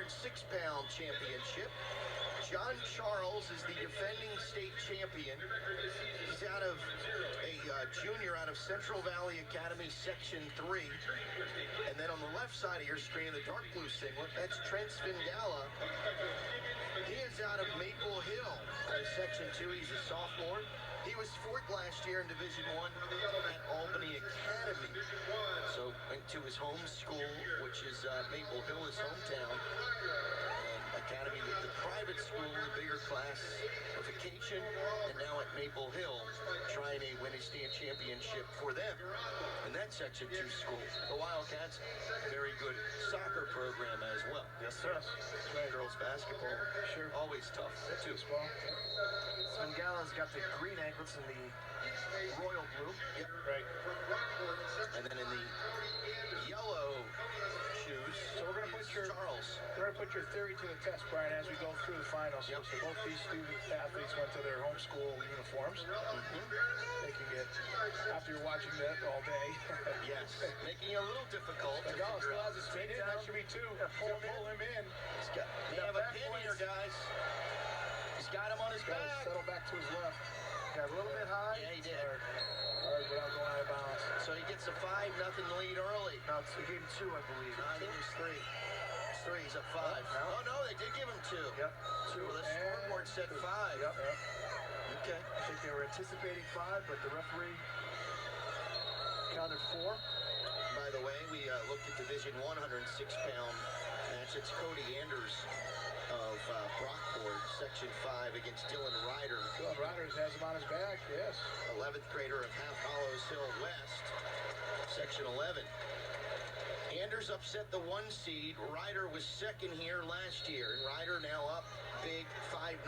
106-pound championship. Jon Charles is the defending state champion. He's out of a junior out of Central Valley Academy, Section 3. And then on the left side of your screen, the dark blue singlet, that's Trent Svingala. He is out of Maple Hill, Section 2. He's a sophomore. He was fourth last year in Division I at Albany Academy. So went to his home school, which is Maple Hill, his hometown. Academy, the private school, the bigger classification, and now at Maple Hill, trying to win a state championship for them. And that Section 2 school. The Wildcats, very good soccer program as well. Yes, sir. Right. Girls basketball, sure, always tough. Too. Svingala's got the green anklets and the royal blue. Yep. Right. And then in the yellow shoes, so we're going to put your Charles. We're going to put your theory to the test, Brian, as we go through the finals. Yep. So both these student athletes went to their home school uniforms. Making it, after you're watching that all day. Yes. Making it a little difficult. Svingala still has his feet in. That should be two. Pull him in. They have a pin here, guys. He's got him on his back. Settle back to his left. Got a little bit high. Yeah, he did. Hard without going out of bounds. So he gets a 5-0 lead early. No, he gave him 2, I believe. No, I think it was 3. It's 3. He's up 5. Oh, no, they did give him 2. Yep. 2. Well, the scoreboard said 5. Yep. Okay. I think they were anticipating 5, but the referee counted 4. By the way, we looked at Division 106-pound match. It's Cody Anders of Brockport, Section 5, against Dylan Ryder. Dylan Ryder has him on his back, yes. 11th grader of Half Hollows Hill West, Section 11. Anders upset the 1 seed. Ryder was second here last year, and Ryder now up big 5-0.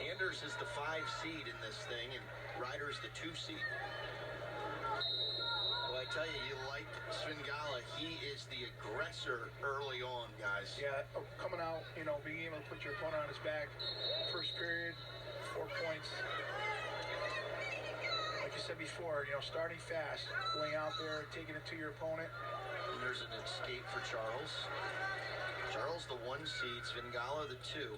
Anders is the 5 seed in this thing, and Ryder's the 2 seed. Well, I tell you, you like Svingala. He is the aggressor early on, guys. Yeah, coming out, being able to put your opponent on his back. First period, 4 points. Like you said before, starting fast, going out there, taking it to your opponent. And there's an escape for Charles. Charles, the 1 seed, Svingala, the 2.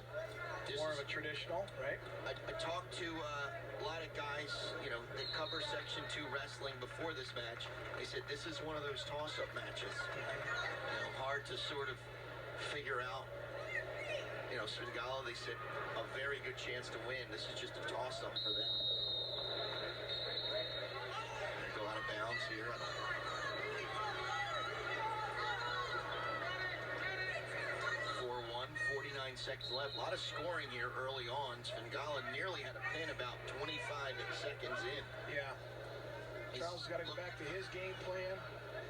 More of a traditional, right? I talked to a lot of guys, that cover Section 2 wrestling before this match. They said this is one of those toss-up matches. Hard to sort of figure out. Svingala, they said, a very good chance to win. This is just a toss-up for them. Go out of bounds here. 49 seconds left. A lot of scoring here early on. Svingala nearly had a pin about 25 seconds in. Yeah. Charles has got to go back to his game plan.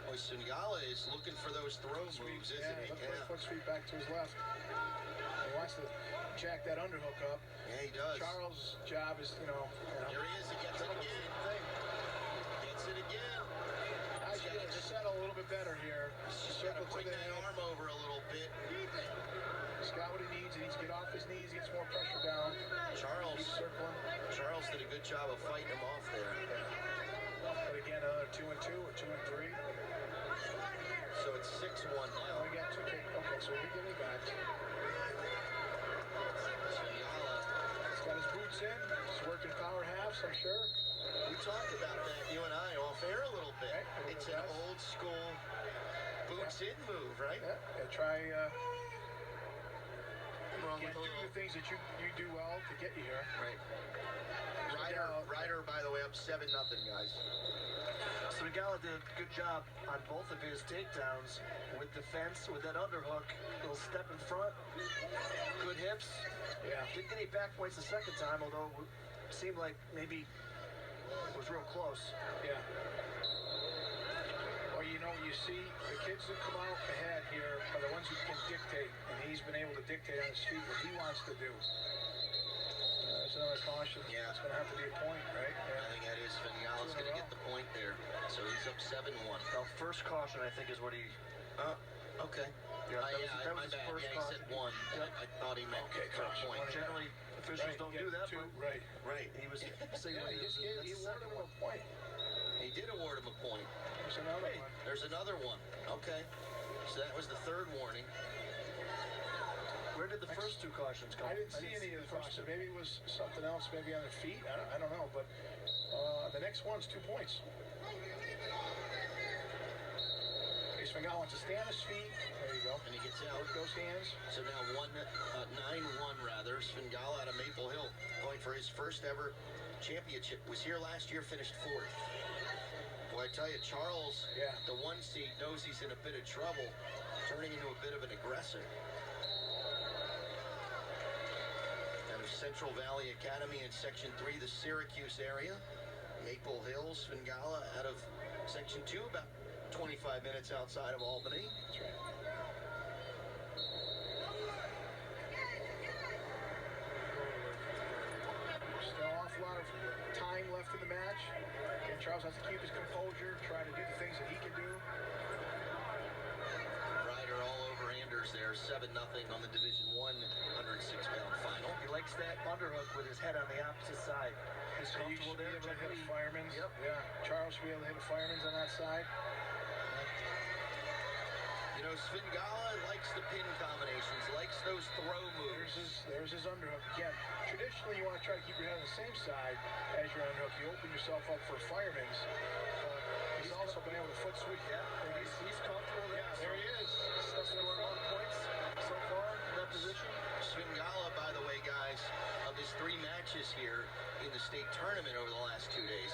Well, Svingala is looking for those throw moves, isn't he? Yeah. Foot sweep back to his left. He wants to jack that underhook up. Yeah, he does. Charles' job is, There he is. He gets it again. Gets it again. He's got to settle a little bit better here. He's just got to bring that arm over a little bit. He's got what he needs. He needs to get off his knees, gets more pressure down. Charles did a good job of fighting him off there. But again, another 2 and 2 or 2 and 3. So it's 6-1 now. We got 2 kick. Okay, so we're beginning back. Svingala. He's got his boots in. He's working power halves, I'm sure. We talked about that, you and I, off air a little bit. Right, it's an old school boots in move, right? Yeah, try do the things that you do well to get you here. Right. Ryder, by the way, up 7-0, guys. Svingala did a good job on both of his takedowns with defense, with that underhook, little step in front, good hips. Yeah. Didn't get any back points the second time, although it seemed like maybe it was real close. Yeah. Well, you see the kids that come out ahead here are the ones who can dictate, and he's been able to dictate on his feet what he wants to do. There's another caution. Yeah. It's going to have to be a point, right? Yeah. I think that is. Svingala's going to get the point there. So he's up 7-1. Now, first caution, I think, is what he... Okay. Yeah, that my was his bad. first He caution. said 1. Yep. I thought he meant point. Generally, officials don't do that. 2, but right. He was signaling He awarded him a point. He did award him a point. There's another one. There's there's another one. Okay. So that was the third warning. Where did the first two cautions come? I didn't see any of the cautions. Maybe it was something else, maybe on their feet. I don't know, but the next one's 2 points. Svingala wants to stay on his feet. There you go. And he gets out. Work those hands. So now 9-1 rather. Svingala out of Maple Hill going for his first ever championship. Was here last year, finished 4th. Boy, I tell you, Charles, the 1 seed, knows he's in a bit of trouble, turning into a bit of an aggressor. Out of Central Valley Academy in Section 3, the Syracuse area. Maple Hill, Svingala out of Section 2, about 25 minutes outside of Albany. That's right. Still an awful lot of time left in the match. And Charles has to keep his composure, try to do the things that he can do. Ryder all over Anders there, 7-0 on the Division I 106-pound final. He likes that underhook with his head on the opposite side. He's So you comfortable should be there. able to hit a fireman's. Yep. Yeah. Charles should be able to hit a fireman's on that side. You know, Svingala likes the pin combinations, likes those throw moves. There's his underhook. Again, traditionally you want to try to keep your head on the same side as your underhook. You open yourself up for a fireman's. He's also been able to foot sweep. Yeah, he's comfortable there. Yeah, there he is. That's a lot of points so far in that position. Svingala, by the way, guys, of his 3 matches here in the state tournament over the last 2 days,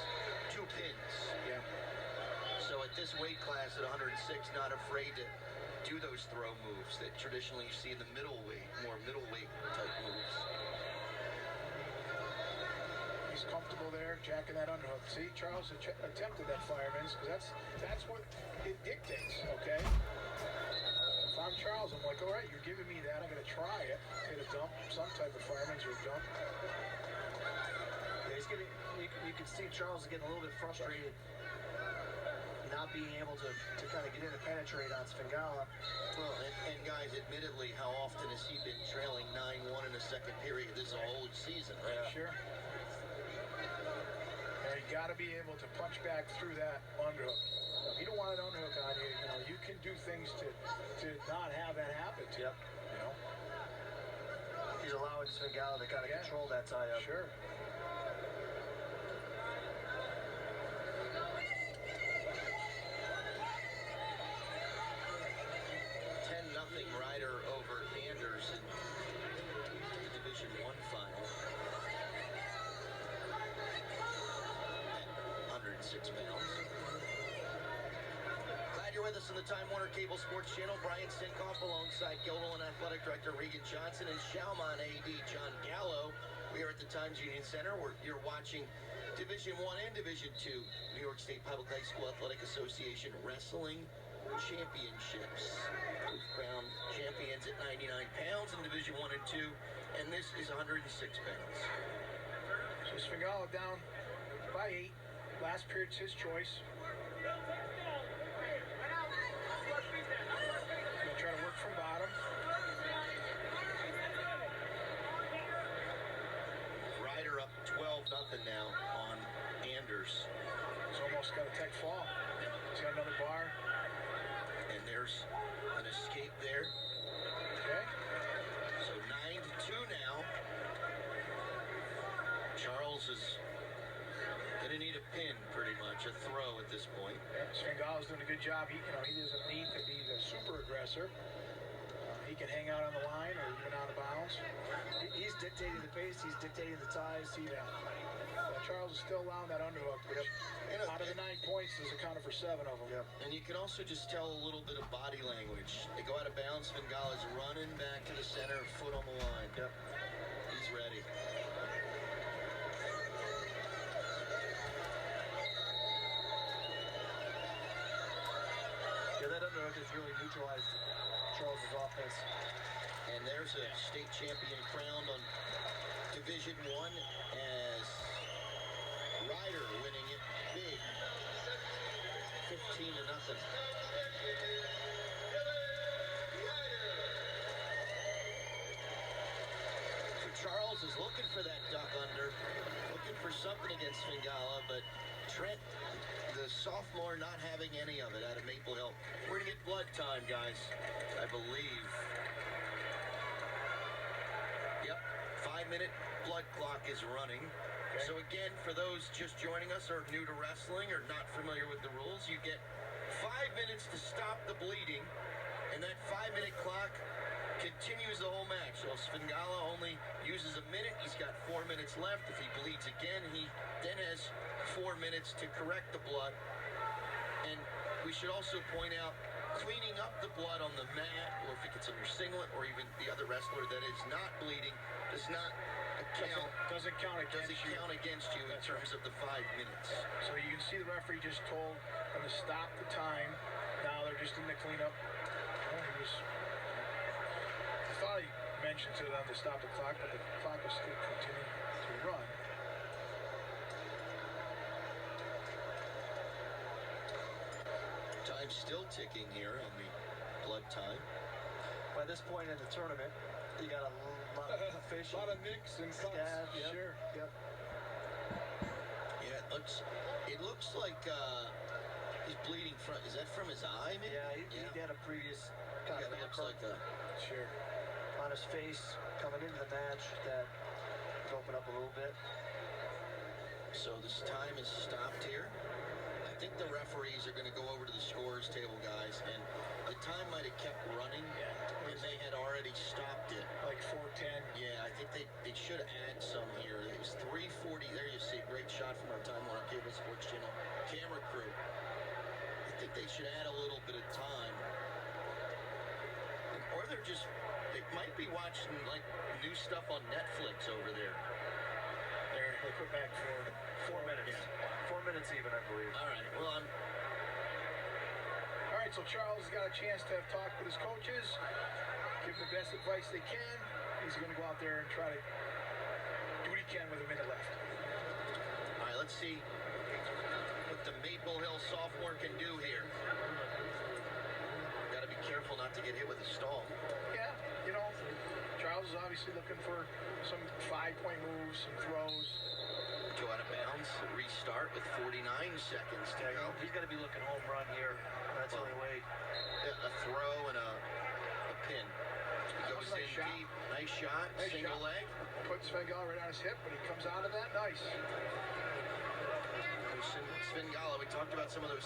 2 pins. Yeah. So at this weight class at 106, not afraid to do those throw moves that traditionally you see in the middleweight, more middleweight type moves. He's comfortable there, jacking that underhook. See, Charles attempted that fireman's because that's what it dictates, okay? If I'm Charles, I'm like, all right, you're giving me that. I'm going to try it. Hit a dump, some type of fireman's or a dump. Yeah, he's getting, you can see Charles is getting a little bit frustrated not being able to kind of get in and penetrate on Svingala. Well, and guys, admittedly, how often has he been trailing 9-1 in the second period? This is a whole season, right? Yeah. Sure. You got to be able to punch back through that underhook. If you don't want an underhook on you, you know, you can do things to not have that happen to you. You know? He's allowing Svingala to kind of control that tie-up. Sure. 10-0 Ryder over Anders in the Division I final. At 106 pounds. Glad you're with us on the Time Warner Cable Sports Channel. Brian Sinkoff alongside Gilderland Athletic Director Regan Johnson and Chalmont AD John Gallo. We are at the Times Union Center where you're watching Division I and Division II New York State Public High School Athletic Association Wrestling Championships. We've crowned champions at 99 pounds in Division I and II, and this is 106 pounds. So Svingala down by 8. Last period's his choice. He'll try to work from bottom. Ryder up 12-0 now on Anders. He's almost got a tech fall. He's got another bar. And there's an escape there. Okay. So 9-2 now. Charles is going to need a pin, pretty much, a throw at this point. Yeah, Svingala's doing a good job. He doesn't need to be the super aggressor. He can hang out on the line or even out of bounds. He's dictating the pace. He's dictating the ties. Charles is still allowing that underhook, which out of the 9 points, is accounted for 7 of them. Yep. And you can also just tell a little bit of body language. They go out of bounds. Svingala's running back to the center, foot on the line. Yep. He's ready. Yeah, that underhook has really neutralized Charles's offense. And there's a state champion crowned on Division I as Ryder winning it big. 15-0. So Charles is looking for that duck under, looking for something against Svingala, but Trent, the sophomore, not having any of it out of Maple Hill. We're going to get blood time, guys, I believe. Yep, 5-minute blood clock is running. Okay. So again, for those just joining us or new to wrestling or not familiar with the rules, you get 5 minutes to stop the bleeding, and that 5-minute clock continues the whole match. So Svingala only uses a minute. He's got 4 minutes left. If he bleeds again, he then has 4 minutes to correct the blood. And we should also point out, cleaning up the blood on the mat, or if it gets on your singlet, or even the other wrestler that is not bleeding, does not doesn't count against you in terms of the 5 minutes. So you can see the referee just told them to stop the time. Now they're just in the cleanup. I thought he mentioned to them to stop the clock, but the clock was still continuing to run. Time's still ticking here on the blood time. By this point in the tournament, you got a lot of facial. A lot of nicks and cuts. Yeah, Sure. Yep. Yeah, it looks like he's bleeding from. Is that from his eye, maybe? Yeah, he had a previous kind of looks like a. Sure. On his face coming into the match that opened up a little bit. So this time is stopped here. I think the referees are going to go over to the scorers table, guys, and the time might have kept running, and they had already stopped it. Like 4:10. Yeah, I think they should add some here. It was 3:40. There you see, great shot from our Time Warner Cable Sports Channel camera crew. I think they should add a little bit of time. Or they might be watching, like, new stuff on Netflix over there. They put back for 4 minutes. Yeah. 4 minutes even, I believe. All right, well, All right, so Charles has got a chance to have talked with his coaches, give them the best advice they can. He's going to go out there and try to do what he can with a minute left. All right, let's see what the Maple Hill sophomore can do here. Got to be careful not to get hit with a stall. Yeah, Charles is obviously looking for some 5-point moves, some throws. Go out of bounds, restart with 49 seconds to go. He's got to be looking home run here. That's the only way. A throw and a pin. He goes in deep. Nice shot. Single leg. Puts Svingala right on his hip, but he comes out of that. Nice. Svingala, we talked about some of the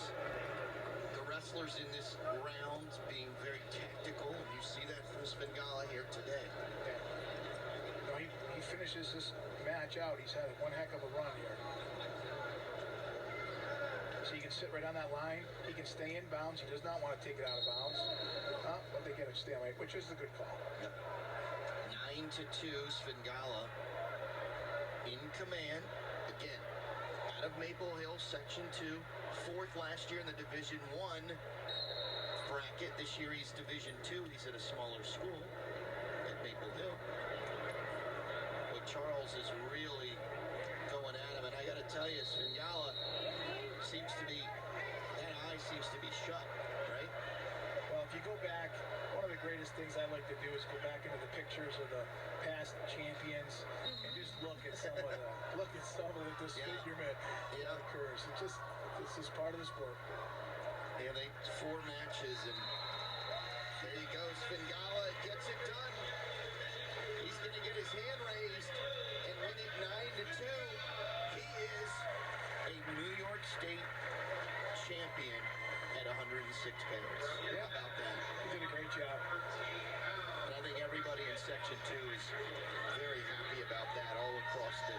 wrestlers in this round being very tactical, and you see that from Svingala here today. He finishes this match out. He's had one heck of a run here. So he can sit right on that line. He can stay in bounds. He does not want to take it out of bounds. But they get a stalemate, which is a good call. Yep. 9-2, Svingala in command. Again, out of Maple Hill, Section 2. 4th last year in the Division 1 bracket. This year he's Division 2. He's at a smaller school at Maple Hill. But Charles is really going at him. And I got to tell you, Svingala that eye seems to be shut, right? Well, if you go back, one of the greatest things I like to do is go back into the pictures of the past champions and just look at some of the disfigurement that occurs. It's just part of the sport. Yeah, 4 matches, and there he goes. Svingala gets it done. He's going to get his hand raised and win it 9-2. He is a New York State champion at 106 pounds. Yeah. How about that? He did a great job. And I think everybody in Section 2 is very happy about that all across the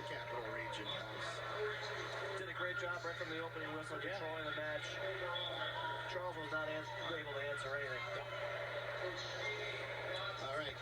Capital Region, guys. Did a great job right from the opening whistle, controlling the match. Charles was not able to answer anything. All right.